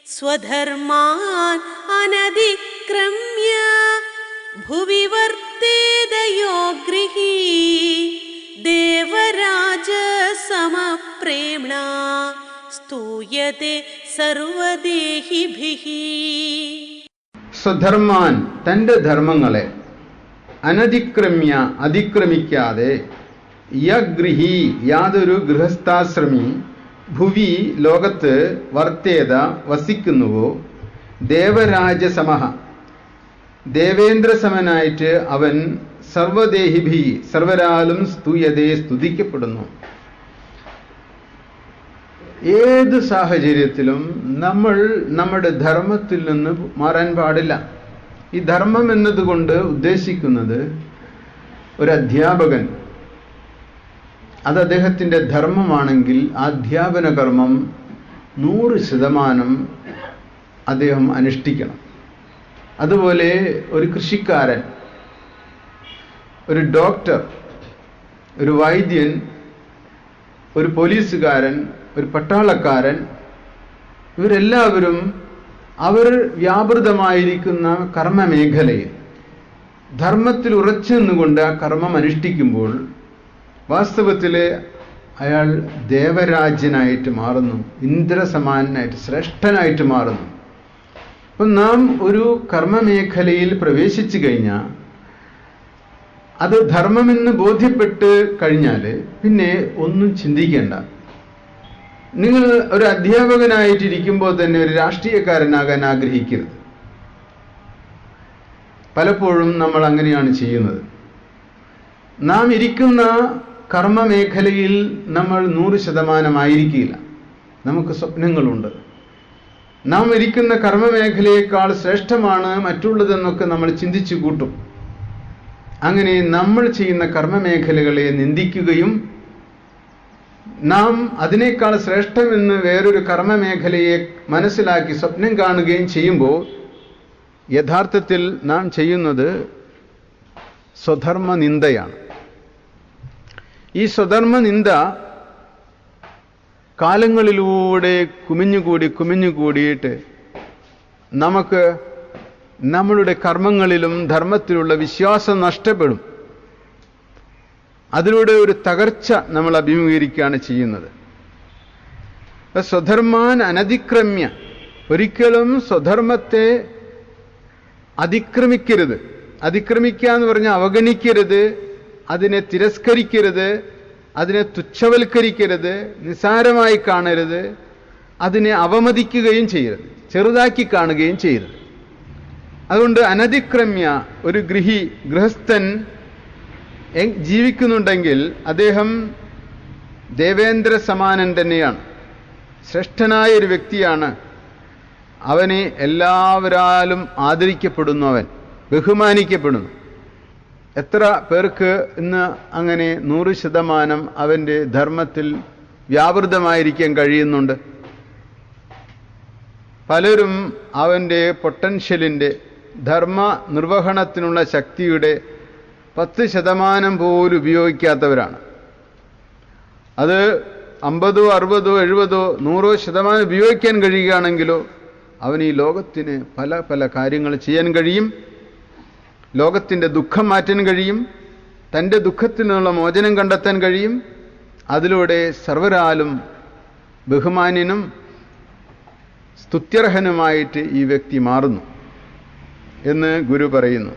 സ്വധർമാൻ അനതിക്രമ്യ ഭുവി വർത്തേതയോ ഗൃഹീ ദേവരാജ സമപ്രേംണ സ്തൂയതേ സർവദേഹിഭിഃ. സ്വധർമാൻ തൻ്റെ ധർമ്മങ്ങളെ അനതിക്രമ്യ അതിക്രമിക്കാതെ യഗൃഹി യാതൊരു ഗൃഹസ്ഥാശ്രമി ഭുവി ലോകത്ത് വർത്തേത വസിക്കുന്നുവോ ദേവരാജസമഃ ദേവേന്ദ്രസമനായിട്ട് അവൻ സർവദേഹിഭി സർവരാലും സ്തുയതേ സ്തുതിക്കപ്പെടുന്നു. ഏത് സാഹചര്യത്തിലും നമ്മൾ നമ്മുടെ ധർമ്മത്തിൽ നിന്ന് മാറാൻ പാടില്ല. ഈ ധർമ്മം എന്നതുകൊണ്ട് ഉദ്ദേശിക്കുന്നത് ഒരു അധ്യാപകൻ അത് അദ്ദേഹത്തിൻ്റെ ധർമ്മമാണെങ്കിൽ ആ അധ്യാപന കർമ്മം 100% അദ്ദേഹം അനുഷ്ഠിക്കണം. അതുപോലെ ഒരു കൃഷിക്കാരൻ, ഒരു ഡോക്ടർ, ഒരു വൈദ്യൻ, ഒരു പോലീസുകാരൻ, ഒരു പട്ടാളക്കാരൻ, ഇവരെല്ലാവരും അവർ വ്യാപൃതമായിരിക്കുന്ന കർമ്മമേഖലയിൽ ധർമ്മത്തിൽ ഉറച്ചു നിന്നുകൊണ്ട് ആ കർമ്മം അനുഷ്ഠിക്കുമ്പോൾ വാസ്തവത്തിൽ അയാൾ ദേവരാജ്യനായിട്ട് മാറുന്നു, ഇന്ദ്രസമാനായിട്ട് ശ്രേഷ്ഠനായിട്ട് മാറുന്നു. അപ്പം നാം ഒരു കർമ്മമേഖലയിൽ പ്രവേശിച്ചു കഴിഞ്ഞാൽ അത് ധർമ്മമെന്ന് ബോധ്യപ്പെട്ട് കഴിഞ്ഞാൽ പിന്നെ ഒന്നും ചിന്തിക്കേണ്ട. നിങ്ങൾ ഒരു അധ്യാപകനായിട്ടിരിക്കുമ്പോൾ തന്നെ ഒരു രാഷ്ട്രീയക്കാരനാകാൻ ആഗ്രഹിക്കരുത്. പലപ്പോഴും നമ്മൾ അങ്ങനെയാണ് ചെയ്യുന്നത്. നാം ഇരിക്കുന്ന കർമ്മമേഖലയിൽ നമ്മൾ 100% ആയിരിക്കില്ല. നമുക്ക് സ്വപ്നങ്ങളുണ്ട്. നാം ഇരിക്കുന്ന കർമ്മമേഖലയേക്കാൾ ശ്രേഷ്ഠമാണ് മറ്റുള്ളതെന്നൊക്കെ നമ്മൾ ചിന്തിച്ചു കൂട്ടും. അങ്ങനെ നമ്മൾ ചെയ്യുന്ന കർമ്മമേഖലകളെ നിന്ദിക്കുകയും നാം അതിനേക്കാൾ ശ്രേഷ്ഠമെന്ന് വേറൊരു കർമ്മമേഖലയെ മനസ്സിലാക്കി സ്വപ്നം കാണുകയും ചെയ്യുമ്പോൾ യഥാർത്ഥത്തിൽ നാം ചെയ്യുന്നത് സ്വധർമ്മ നിന്ദയാണ്. ഈ സ്വധർമ്മ നിന്ദ കാലങ്ങളിലൂടെ കുമിഞ്ഞുകൂടിയിട്ട് നമുക്ക് നമ്മളുടെ കർമ്മങ്ങളിലും ധർമ്മത്തിലുള്ള വിശ്വാസം നഷ്ടപ്പെടും. അതിലൂടെ ഒരു തകർച്ച നമ്മൾ അഭിമുഖീകരിക്കുകയാണ് ചെയ്യുന്നത്. സ്വധർമാൻ അനതിക്രമ്യ, ഒരിക്കലും സ്വധർമ്മത്തെ അതിക്രമിക്കരുത്. അതിക്രമിക്കുക എന്ന് പറഞ്ഞാൽ അവഗണിക്കരുത്, അതിനെ തിരസ്കരിക്കരുത്, അതിനെ തുച്ഛവൽക്കരിക്കരുത്, നിസ്സാരമായി കാണരുത്, അതിനെ അവമതിക്കുകയും ചെയ്യരുത്, ചെറുതാക്കി കാണുകയും ചെയ്യരുത്. അതുകൊണ്ട് അനതിക്രമ്യ ഒരു ഗൃഹസ്ഥൻ ജീവിക്കുന്നുണ്ടെങ്കിൽ അദ്ദേഹം ദേവേന്ദ്ര സമാനൻ തന്നെയാണ്, ശ്രേഷ്ഠനായ ഒരു വ്യക്തിയാണ്. അവനെ എല്ലാവരാലും ആദരിക്കപ്പെടുന്നു, അവൻ ബഹുമാനിക്കപ്പെടുന്നു. എത്ര പേർക്ക് ഇന്ന് അങ്ങനെ 100% അവൻ്റെ ധർമ്മത്തിൽ വ്യാപൃതമായിരിക്കാൻ കഴിയുന്നുണ്ട്? പലരും അവൻ്റെ പൊട്ടൻഷ്യലിൻ്റെ ധർമ്മ നിർവഹണത്തിനുള്ള ശക്തിയുടെ 10% പോലും ഉപയോഗിക്കാത്തവരാണ്. അത് 50, 60, 70, 100% ഉപയോഗിക്കാൻ കഴിയുകയാണെങ്കിലോ അവന് ഈ ലോകത്തിന് പല പല കാര്യങ്ങൾ ചെയ്യാൻ കഴിയും. ലോകത്തിൻ്റെ ദുഃഖം മാറ്റാൻ കഴിയും, തൻ്റെ ദുഃഖത്തിൽ നിന്നുള്ള മോചനം കണ്ടെത്താൻ കഴിയും. അതിലൂടെ സർവരാലും ബഹുമാന്യനും സ്തുത്യർഹനുമായിട്ട് ഈ വ്യക്തി മാറുന്നു എന്ന് ഗുരു പറയുന്നു.